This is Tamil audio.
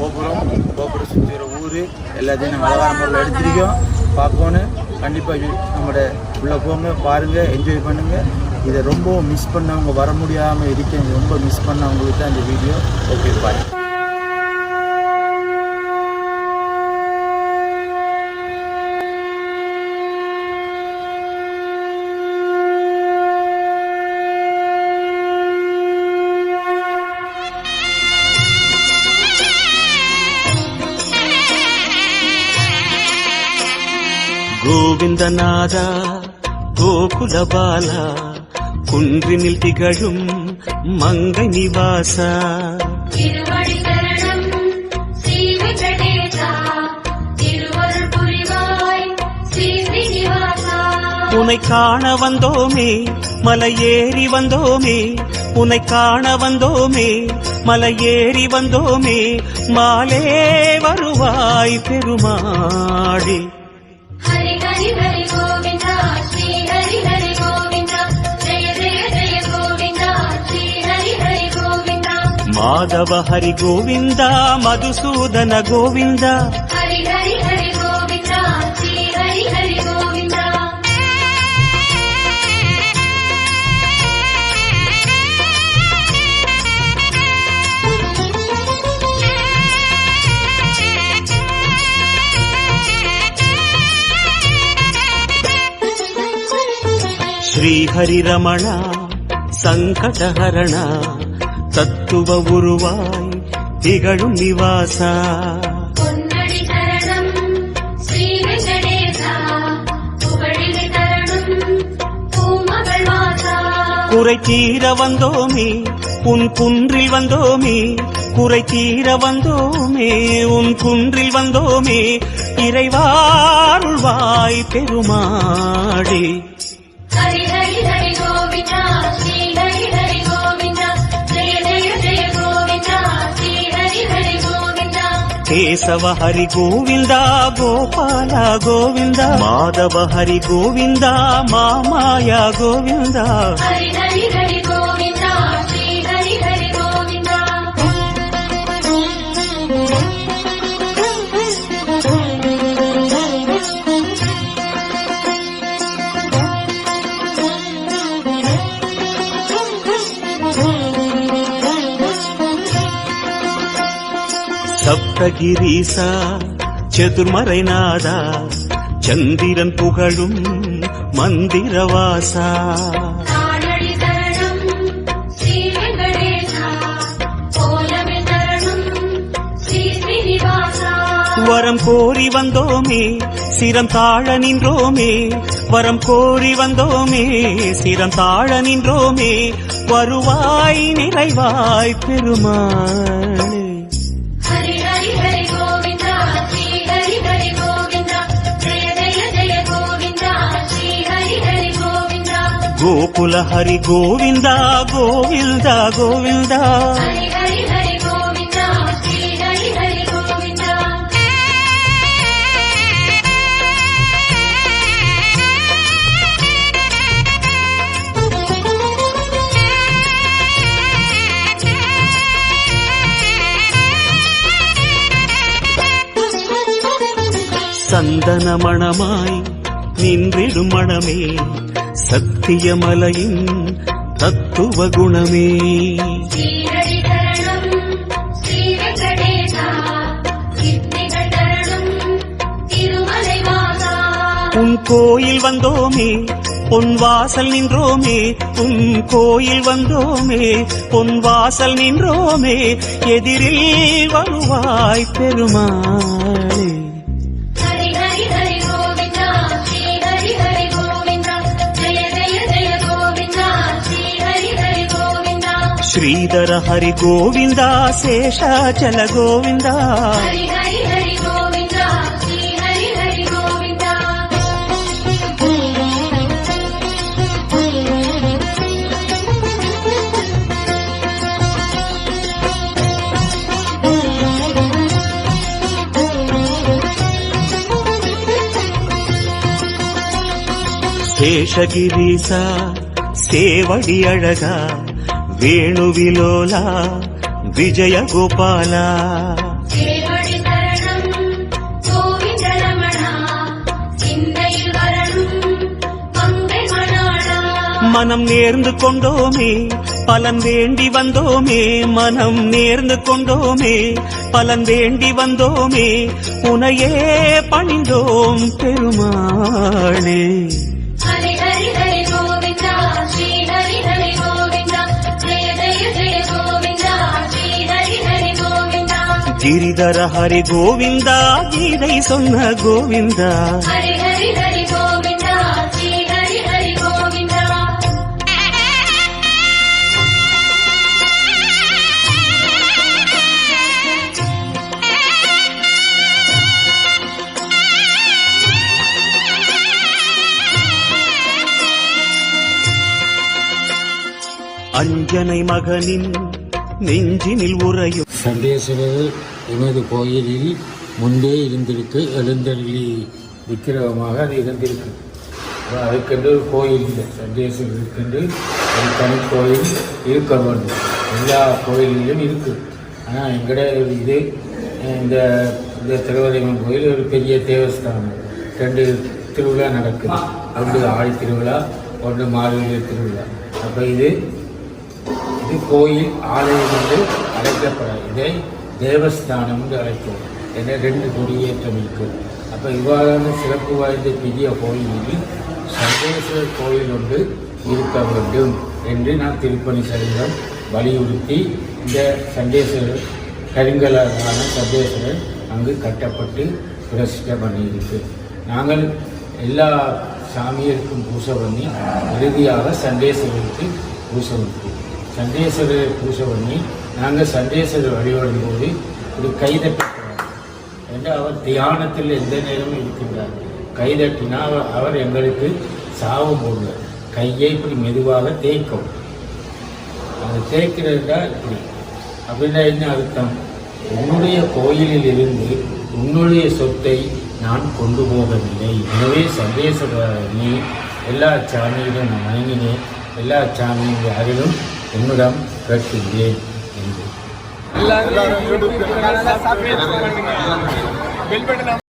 கோபுரம் சுற்றி வர ஊர் எல்லாத்தையும் நாங்கள் அழகான முறையில் எடுத்திருக்கோம். பார்க்கணும். கண்டிப்பாக நம்மளோட உள்ளே போங்க, பாருங்கள், என்ஜாய் பண்ணுங்கள். இதை ரொம்ப மிஸ் பண்ணவங்க, வர முடியாமல் இருக்கேன், ரொம்ப மிஸ் பண்ணவங்களுக்கு தான் இந்த வீடியோ. ஓகே, பாய். கோவிந்தநாதா கோகுலபாலா குன்றினில் திகழும் மங்கை நிவாசா உன்னை காண வந்தோமே, மலை ஏறி வந்தோமே, உன்னை காண வந்தோமே, மலை ஏறி வந்தோமே, மாலே வருவாய் பெருமாடி. ஹரி ஹரி ஹரி கோவிந்தா, ஸ்ரீ ஹரி ஹரி கோவிந்தா, ஜெய ஜெய ஜெய கோவிந்தா, ஸ்ரீ ஹரி ஹரி கோவிந்தா. மாதவ ஹரி கோவிந்தா, மதுசூதன கோவிந்தா, ஹரி ஹரி ஹரி கோவிந்தா, ஸ்ரீ ஹரி ஹரி கோவிந்தா. ஸ்ரீஹரி ரமணா சங்கடஹரணா தத்துவ உருவாய் திகழும் நிவாசா பொன்னடி சரணம் ஸ்ரீ வெங்கடேசா, புகழினை தரணும் பூமகள் வாசா. குறை தீர வந்தோமே, உன் குன்றில் வந்தோமே, குறை தீர வந்தோமே, உன் குன்றில் வந்தோமே, இறைவாருள்வாய் பெருமாடி. ஹரி ஹரி ஹரி கோவிந்தா, ஸ்ரீ ஹரி ஹரி கோவிந்தா, ஜெய ஜெய ஜெய கோவிந்தா, ஸ்ரீ ஹரி ஹரி கோவிந்தா. கேசவ ஹரி கோவிந்தா, கோபால கோவிந்தா, மாதவ ஹரி கோவிந்தா, மாமாயா கோவிந்தா. ஹரி ஹரி ஹரி கோவிந்தா, ஸ்ரீ ஹரி ஹரி கோவிந்தா. சப்தகிரீசா சதுர்மறைநாதா சந்திரன் புகழும் மந்திரவாசா தானடி சரணம் ஸ்ரீ வெங்கடேசா, கோலமில் தரணும் ஸ்ரீ ஸ்ரீனிவாசா. வரம் கோரி வந்தோமே, சிரம் தாழ நின்றோமே, வரம் கோரி வந்தோமே, சிரம் தாழ நின்றோமே, வருவாய் நிறைவாய் பெருமாளே. ஹரி ஹரி ஹரி கோவிந்தா, ஸ்ரீ ஹரி ஹரி கோவிந்தா, ஜெய ஜெய ஜெய கோவிந்தா, ஸ்ரீ ஹரி ஹரி கோவிந்தா. கோகுல ஹரி கோவிந்தா, கோவிந்தா கோவிந்தா. ஹரி ஹரி ஹரி கோவிந்தா, ஸ்ரீ ஹரி ஹரி கோவிந்தா. சந்தன மணமாய் நின்றிடும் மணமே, சத்தியமலையின் தத்துவ குணமே. ஸ்ரீஹரி சரணம் ஸ்ரீ வெங்கடேசா, சித்திகள் தரணும் திருமலை வாசா. உன் கோயில் வந்தோமே, பொன் வாசல் நின்றோமே, உன் கோயில் வந்தோமே, பொன் வாசல் நின்றோமே, எதிரில் வருவாய் பெருமாளே. ஹரி ஹரி ஹரி கோவிந்தா, ஸ்ரீ ஹரி ஹரி கோவிந்தா, ஜெய ஜெய ஜெய கோவிந்தா, ஸ்ரீ ஹரி ஹரி கோவிந்தா. ஸ்ரீதர ஹரி கோவிந்தா, சேஷாச்சல கோவிந்தா. ஹரி ஹரி ஹரி கோவிந்தா, ஸ்ரீ ஹரி ஹரி கோவிந்தா. சேஷகிரீசா சேவடி அழகா, வேணுவிலோலா விஜய கோபாலா. சேவடி சரணம் கோவிந்த ரமணா சிந்தையில் வரணும் மங்கை மணாளா மனம் நேர்ந்து கொண்டோமே பலன் வேண்டி வந்தோமே மனம் நேர்ந்து கொண்டோமே பலன் வேண்டி வந்தோமே உனையே பணிந்தோம் பெருமாளே ஹரி ஹரி ஹரி கோவிந்தா ஸ்ரீ ஹரி ஹரி கோவிந்தா ஜெய ஜெய ஜெய கோவிந்தா ஸ்ரீ ஹரி ஹரி கோவிந்தா கிரிதர ஹரி கோவிந்தா கீதை சொன்ன கோவிந்தா ஹரி ஹரி ஹரி கோவிந்தா ஸ்ரீ ஹரி ஹரி கோவிந்தா அஞ்சனை மகனின் நெஞ்சினில் உறையும் சண்டேஸ்வரர் எனது கோயிலில் முன்பே இருந்திருக்கு எழுந்தருளி விக்கிரகமாக அது இருந்திருக்கு அதுக்கென்று ஒரு கோயில் இல்லை சண்டேஸ்வரருக்கென்று ஒரு தனி கோயில் இருக்க வேண்டும் எல்லா கோயிலிலும் இருக்குது ஆனால் எங்கட இது இந்த இந்த திருவரைமன் கோயில் ஒரு பெரிய தேவஸ்தானம் 2 திருவிழா நடக்குது ஒன்று ஆடி திருவிழா ஒன்று மார்கழி திருவிழா அப்போ இது கோயில் ஆலயம் என்று அழைக்கப்படாது இதை தேவஸ்தானம் என்று அழைக்கும் என 2 கொடியேற்றம் இருக்குது அப்போ இவ்வாறான சிறப்பு வாய்ந்த பெரிய கோயிலில் சண்டேஸ்வரர் கோயில் ஒன்று இருக்க வேண்டும் என்று நான் திருப்பணி சங்கம் வலியுறுத்தி இந்த சண்டேஸ்வரர் கருங்கலான சண்டேஸ்வரர் அங்கு கட்டப்பட்டு பிரதிஷ்டை பண்ணியிருக்கு நாங்கள் எல்லா சாமியருக்கும் பூசை பண்ணி இறுதியாக சண்டேஸ்வரருக்கு பூசை பண்ணுறோம் சண்டேஸ்வரர் பூஜை பண்ணி நாங்கள் சண்டேஸ்வரர் வழிபடும் போது ஒரு கைதட்டுகிறார் என்று அவர் தியானத்தில் எந்த நேரமும் இருக்கின்றார் கைதட்டினா அவர் எங்களுக்கு சாவு போடுவார் கையை இப்படி மெதுவாக தேய்க்கும் அது தேய்க்கிறதா இப்படி அப்படின்னா என்ன அர்த்தம் உன்னுடைய கோயிலில் இருந்து உன்னுடைய சொத்தை நான் கொண்டு போகவில்லை எனவே சண்டேஸ்வரர் நீ எல்லா சாமியிலும் நான் வணங்கினேன் எல்லா சாமியின் அருளும் என்னிடம் கேட்கின்றேன் என்று